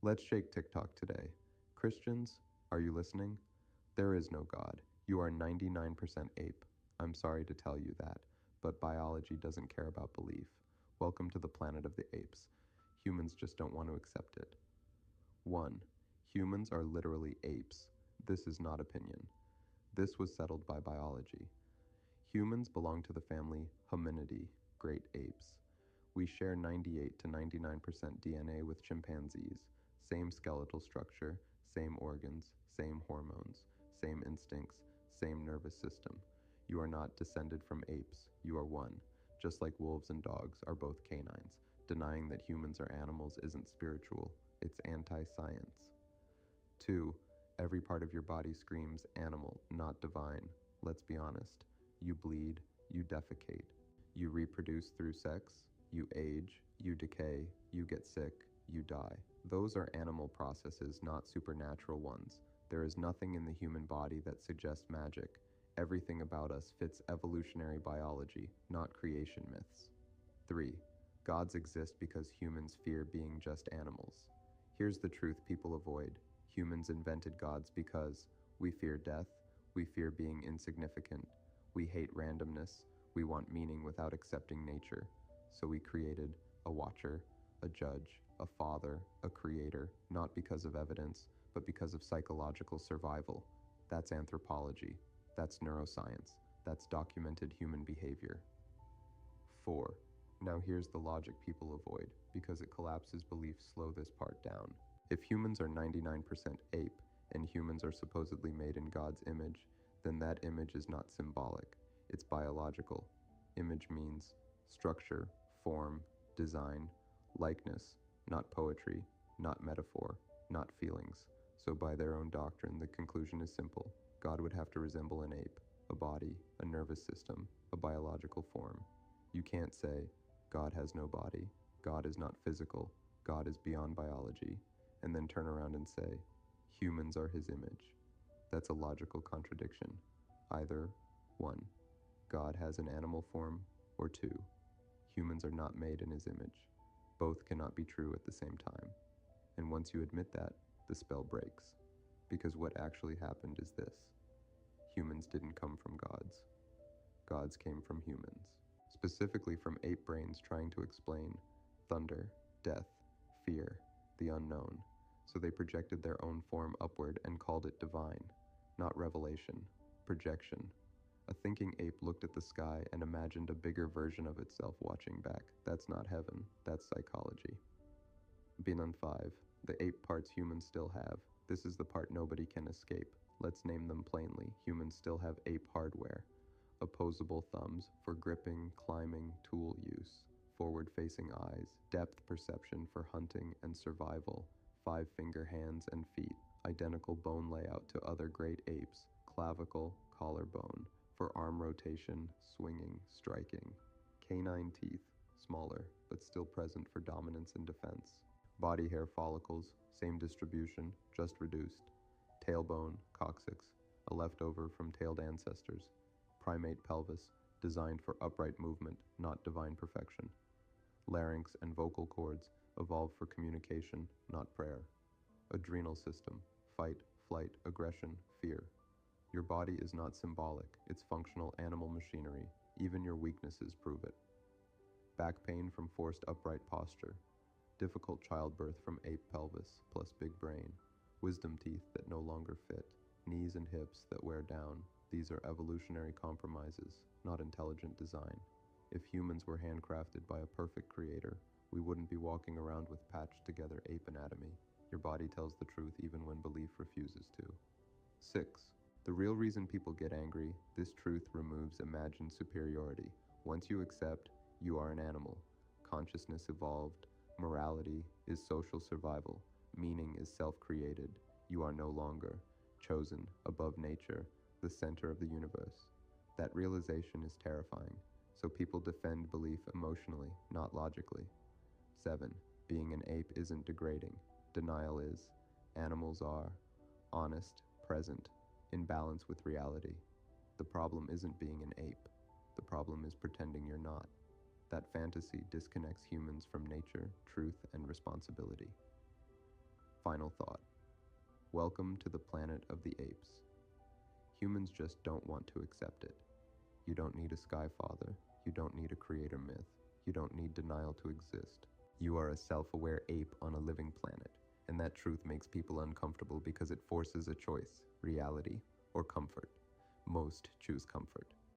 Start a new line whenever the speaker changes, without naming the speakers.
Let's shake TikTok today. Christians, are you listening? There is no God. You are 99% ape. I'm sorry to tell you that, but biology doesn't care about belief. Welcome to the planet of the apes. Humans just don't want to accept it. 1. Humans are literally apes. This is not opinion. This was settled by biology. Humans belong to the family Hominidae, great apes. We share 98 to 99% DNA with chimpanzees. Same skeletal structure, same organs, same hormones, same instincts, same nervous system. You are not descended from apes, you are one. Just like wolves and dogs are both canines. Denying that humans are animals isn't spiritual, it's anti-science. 2. Every part of your body screams animal, not divine. Let's be honest. You bleed, you defecate. You reproduce through sex, you age, you decay, you get sick, you die. Those are animal processes, not supernatural ones. There is nothing in the human body that suggests magic. Everything about us fits evolutionary biology, not creation myths. 3. Gods exist because humans fear being just animals. Here's the truth people avoid. Humans invented gods because we fear death, we fear being insignificant, we hate randomness, we want meaning without accepting nature. So we created a watcher, a judge, a father, a creator, not because of evidence, but because of psychological survival. That's anthropology. That's neuroscience. That's documented human behavior. 4. Now here's the logic people avoid, because it collapses belief. Slow this part down. If humans are 99% ape, and humans are supposedly made in God's image, then that image is not symbolic, it's biological. Image means structure, form, design, likeness, not poetry, not metaphor, not feelings. So by their own doctrine, the conclusion is simple. God would have to resemble an ape, a body, a nervous system, a biological form. You can't say, God has no body, God is not physical, God is beyond biology, and then turn around and say, humans are his image. That's a logical contradiction. Either 1. God has an animal form, or 2. Humans are not made in his image. Both cannot be true at the same time. And once you admit that, the spell breaks. Because what actually happened is this. Humans didn't come from gods. Gods came from humans. Specifically from ape brains trying to explain thunder, death, fear, the unknown. So they projected their own form upward and called it divine. Not revelation, projection. A thinking ape looked at the sky and imagined a bigger version of itself watching back. That's not heaven, that's psychology. Binan 5. The ape parts humans still have. This is the part nobody can escape. Let's name them plainly. Humans still have ape hardware. Opposable thumbs for gripping, climbing, tool use. Forward-facing eyes. Depth perception for hunting and survival. 5-finger hands and feet. Identical bone layout to other great apes. Clavicle, collarbone. For arm rotation, swinging, striking. Canine teeth. Smaller, but still present for dominance and defense. Body hair follicles, same distribution, just reduced. Tailbone, coccyx, a leftover from tailed ancestors. Primate pelvis, designed for upright movement, not divine perfection. Larynx and vocal cords, evolved for communication, not prayer. Adrenal system, fight, flight, aggression, fear. Your body is not symbolic, it's functional animal machinery. Even your weaknesses prove it. Back pain from forced upright posture. Difficult childbirth from ape pelvis plus big brain. Wisdom teeth that no longer fit. Knees and hips that wear down. These are evolutionary compromises, not intelligent design. If humans were handcrafted by a perfect creator, we wouldn't be walking around with patched together ape anatomy. Your body tells the truth even when belief refuses to. 6. The real reason people get angry, this truth removes imagined superiority. Once you accept, you are an animal. Consciousness evolved. Morality is social survival. Meaning is self-created. You are no longer chosen, above nature, the center of the universe. That realization is terrifying. So people defend belief emotionally, not logically. 7. Being an ape isn't degrading. Denial is. Animals are. Honest, present, in balance with reality. The problem isn't being an ape. The problem is pretending you're not. That fantasy disconnects humans from nature, truth, and responsibility. Final thought. Welcome to the planet of the apes. Humans just don't want to accept it. You don't need a skyfather. You don't need a creator myth. You don't need denial to exist. You are a self-aware ape on a living planet, and that truth makes people uncomfortable because it forces a choice, reality or comfort. Most choose comfort.